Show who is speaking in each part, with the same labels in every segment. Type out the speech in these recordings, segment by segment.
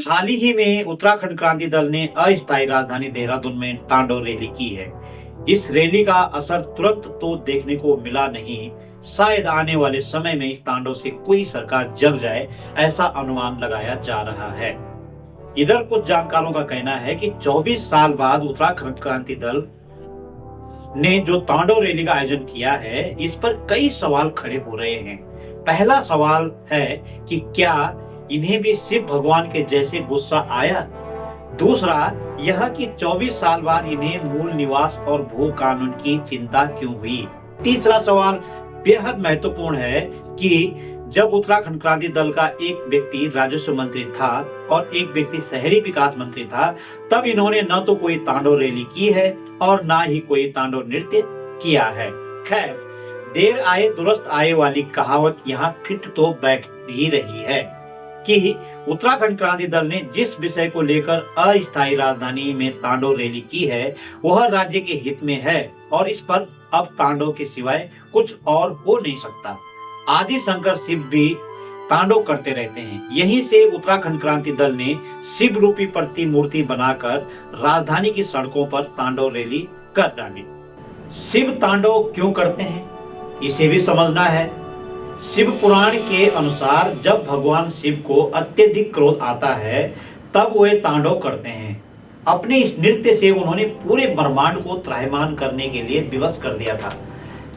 Speaker 1: हाल ही में उत्तराखंड क्रांति दल ने अस्थायी राजधानी देहरादून में तांडव रैली की है। इस रैली का असर तुरंत तो देखने को मिला नहीं, शायद आने वाले समय में इस तांडव से कोई सरकार जग जाए, ऐसा अनुमान लगाया जा रहा है। इधर कुछ जानकारों का कहना है कि 24 साल बाद उत्तराखंड क्रांति दल ने जो तांडव रैली का आयोजन किया है, इस पर कई सवाल खड़े हो रहे हैं। पहला सवाल है कि क्या इन्हें भी शिव भगवान के जैसे गुस्सा आया? दूसरा यह कि 24 साल बाद इन्हें मूल निवास और भू कानून की चिंता क्यों हुई? तीसरा सवाल बेहद महत्वपूर्ण है कि जब उत्तराखंड क्रांति दल का एक व्यक्ति राजस्व मंत्री था और एक व्यक्ति शहरी विकास मंत्री था, तब इन्होंने न तो कोई तांडव रैली की है और ना ही कोई तांडव नृत्य किया है। खैर, देर आए दुरुस्त आए वाली कहावत यहाँ फिट तो बैठ ही रही है कि उत्तराखंड क्रांति दल ने जिस विषय को लेकर अस्थायी राजधानी में तांडव रैली की है, वह राज्य के हित में है और इस पर अब तांडव के सिवाय कुछ और हो नहीं सकता। आदि शंकर शिव भी तांडव करते रहते हैं। यहीं से उत्तराखंड क्रांति दल ने शिव रूपी प्रतिमूर्ति बनाकर राजधानी की सड़कों पर तांडव रैली कर डाली। शिव तांडव क्यों करते हैं, इसे भी समझना है। शिव पुराण के अनुसार जब भगवान शिव को अत्यधिक क्रोध आता है, तब वे तांडव करते हैं। अपने इस नृत्य से उन्होंने पूरे ब्रह्मांड को त्राहिमाम करने के लिए विवश कर दिया था।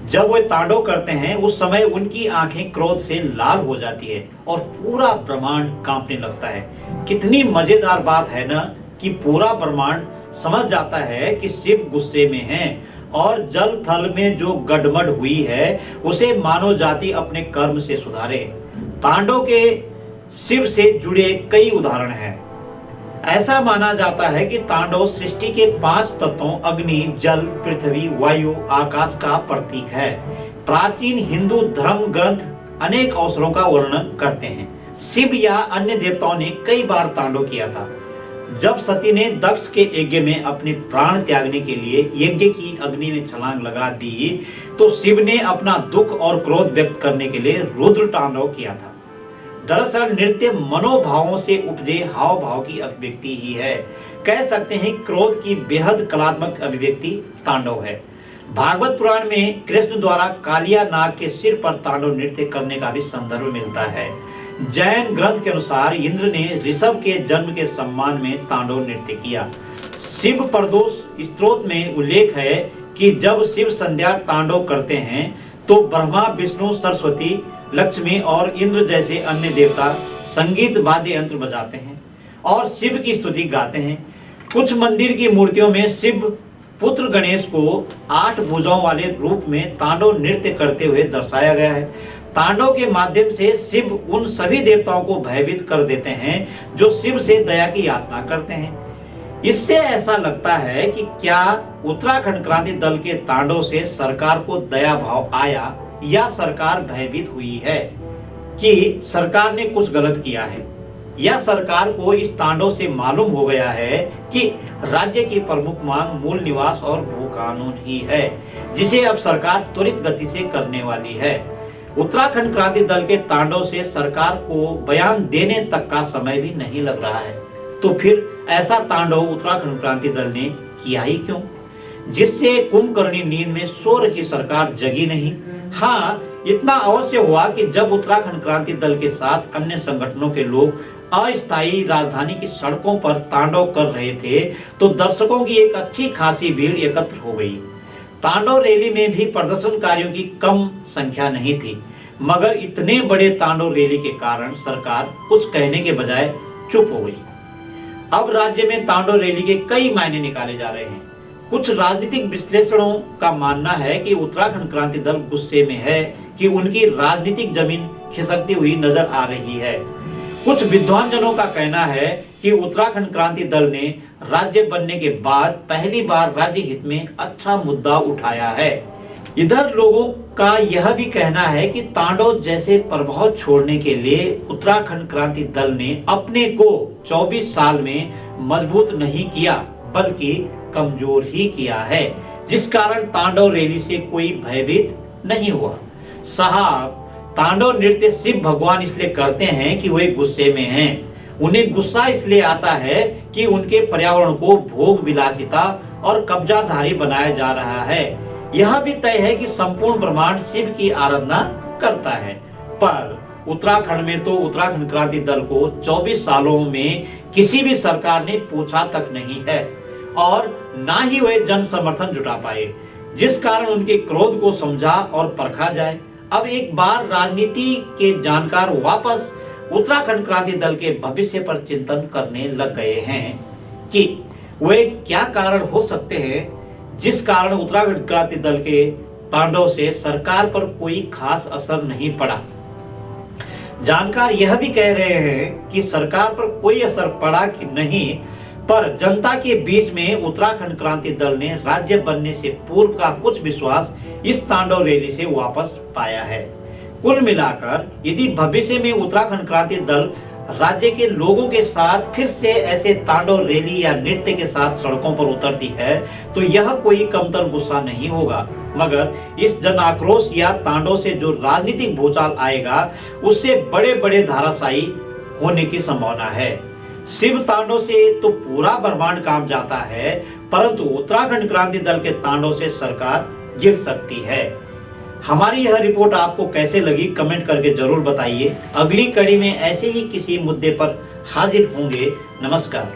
Speaker 1: जब वे तांडव करते हैं, उस समय उनकी आंखें क्रोध से लाल हो जाती है और पूरा ब्रह्मांड कांपने लगता है। कितनी मजेदार बात है ना कि पूरा ब्रह्मांड समझ जाता है कि शिव गुस्से में हैं और जल थल में जो गड़बड़ हुई है, उसे मानव जाति अपने कर्म से सुधारे। तांडव के शिव से जुड़े कई उदाहरण हैं। ऐसा माना जाता है कि तांडव सृष्टि के 5 तत्वों अग्नि, जल, पृथ्वी, वायु, आकाश का प्रतीक है। प्राचीन हिंदू धर्म ग्रंथ अनेक अवसरों का वर्णन करते हैं। शिव या अन्य देवताओं ने कई बार तांडव किया था। जब सती ने दक्ष के यज्ञ में अपने प्राण त्यागने के लिए यज्ञ की अग्नि में छलांग लगा दी, तो शिव ने अपना दुख और क्रोध व्यक्त करने के लिए रुद्र तांडव किया था। दरअसल नृत्य मनोभावों से उपजे हाव भाव की अभिव्यक्ति ही है। कह सकते हैं क्रोध की बेहद कलात्मक अभिव्यक्ति तांडव है। भागवत पुराण में कृष्ण द्वारा कालिया नाग के सिर पर तांडव नृत्य करने का भी संदर्भ मिलता है। जैन ग्रंथ के अनुसार इंद्र ने ऋषभ के जन्म के सम्मान में तांडव नृत्य किया। शिव प्रदोष स्त्रोत में उल्लेख है कि जब शिव संध्या तांडव करते हैं, तो ब्रह्मा, विष्णु, सरस्वती, लक्ष्मी और इंद्र जैसे अन्य देवता संगीत वाद्य यंत्र बजाते हैं और शिव की स्तुति गाते हैं। कुछ मंदिर की मूर्तियों में शिव पुत्र गणेश को 8 भुजाओं वाले रूप में तांडव नृत्य करते हुए दर्शाया गया है। तांडव के माध्यम से शिव उन सभी देवताओं को भयभीत कर देते हैं जो शिव से दया की याचना करते हैं। इससे ऐसा लगता है कि क्या उत्तराखंड क्रांति दल के तांडव से सरकार को दया भाव आया या सरकार भयभीत हुई है कि सरकार ने कुछ गलत किया है, या सरकार को इस तांडव से मालूम हो गया है कि राज्य की प्रमुख मांग मूल निवास और भू कानून ही है, जिसे अब सरकार त्वरित गति से करने वाली है। उत्तराखंड क्रांति दल के तांडव से सरकार को बयान देने तक का समय भी नहीं लग रहा है, तो फिर ऐसा तांडव उत्तराखंड क्रांति दल ने किया ही क्यों, जिससे कुंभकर्णी नींद में सो रही सरकार जगी नहीं? हाँ, इतना अवश्य हुआ कि जब उत्तराखंड क्रांति दल के साथ अन्य संगठनों के लोग अस्थायी राजधानी की सड़कों पर तांडव कर रहे थे, तो दर्शकों की एक अच्छी खासी भीड़ एकत्र हो गई। तांडव रैली में भी प्रदर्शनकारियों की कम संख्या नहीं थी, मगर इतने बड़े तांडव रैली के कारण सरकार कुछ कहने के बजाय चुप हो गई। अब राज्य में तांडव रैली के कई मायने निकाले जा रहे हैं। कुछ राजनीतिक विश्लेषणों का मानना है कि उत्तराखंड क्रांति दल गुस्से में है कि उनकी राजनीतिक जमीन खिसकती हुई नजर आ रही है। कुछ विद्वान जनों का कहना है कि उत्तराखंड क्रांति दल ने राज्य बनने के बाद पहली बार राज्य हित में अच्छा मुद्दा उठाया है। इधर लोगों का यह भी कहना है कि तांडव जैसे प्रभाव छोड़ने के लिए उत्तराखंड क्रांति दल ने अपने को 24 साल में मजबूत नहीं किया, बल्कि कमजोर ही किया है, जिस कारण तांडव रैली से कोई भयभीत नहीं हुआ। साहब, तांडव नृत्य शिव भगवान इसलिए करते हैं कि वे गुस्से में हैं। उन्हें गुस्सा इसलिए आता है कि उनके पर्यावरण को भोग विलासिता और कब्जाधारी बनाया जा रहा है। यह भी तय है कि संपूर्ण ब्रह्मांड शिव की आराधना करता है, पर उत्तराखंड में तो उत्तराखंड क्रांति दल को 24 सालों में किसी भी सरकार ने पूछा तक नहीं है और ना ही वे जन समर्थन जुटा पाए, जिस कारण उनके क्रोध को समझा और परखा जाए। अब एक बार राजनीति के जानकार वापस उत्तराखंड क्रांति दल के भविष्य पर चिंतन करने लग गए हैं कि वे क्या कारण हो सकते हैं जिस कारण उत्तराखंड क्रांति दल के तांडव से सरकार पर कोई खास असर नहीं पड़ा। जानकार यह भी कह रहे हैं कि सरकार पर कोई असर पड़ा कि नहीं, पर जनता के बीच में उत्तराखंड क्रांति दल ने राज्य बनने से पूर्व का कुछ विश्वास इस तांडव रैली से वापस पाया है। कुल मिलाकर यदि भविष्य में उत्तराखंड क्रांति दल राज्य के लोगों के साथ फिर से ऐसे तांडव रैली या नृत्य के साथ सड़कों पर उतरती है तो यह कोई कमतर गुस्सा नहीं होगा, मगर इस जन आक्रोश या तांडव से जो राजनीतिक भूचाल आएगा उससे बड़े बड़े धाराशायी होने की संभावना है। शिव तांडव से तो पूरा ब्रह्मांड कांप जाता है, परंतु उत्तराखंड क्रांति दल के तांडव से सरकार गिर सकती है। हमारी यह रिपोर्ट आपको कैसे लगी कमेंट करके जरूर बताइए। अगली कड़ी में ऐसे ही किसी मुद्दे पर हाजिर होंगे। नमस्कार।